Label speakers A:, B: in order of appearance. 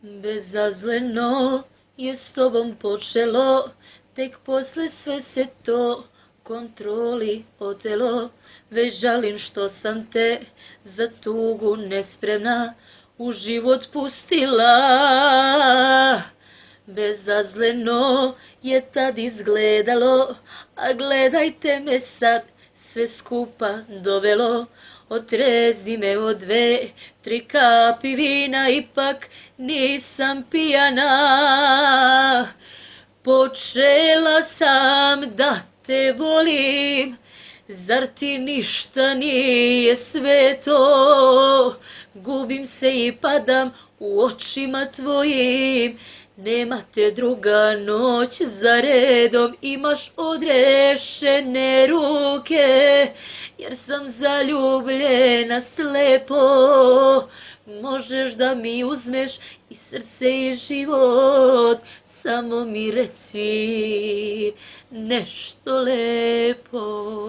A: Bezazleno je s tobom počelo, tek posle sve se to kontroli otelo. Već žalim što sam te za tugu nespremna u život pustila. Bezazleno je tad izgledalo, a gledajte me sad, sve skupa dovelo. Otrezi me od 2, 3 kapi vina, ipak nisam pijana. Počela sam da te volim, zar ti ništa nije sveto? Gubim se i padam u očima tvojim, nema te druga noć za redom, imaš odrešene ruke, jer sam zaljubljena slepo. Možeš da mi uzmeš i srce i život, samo mi reci nešto lepo.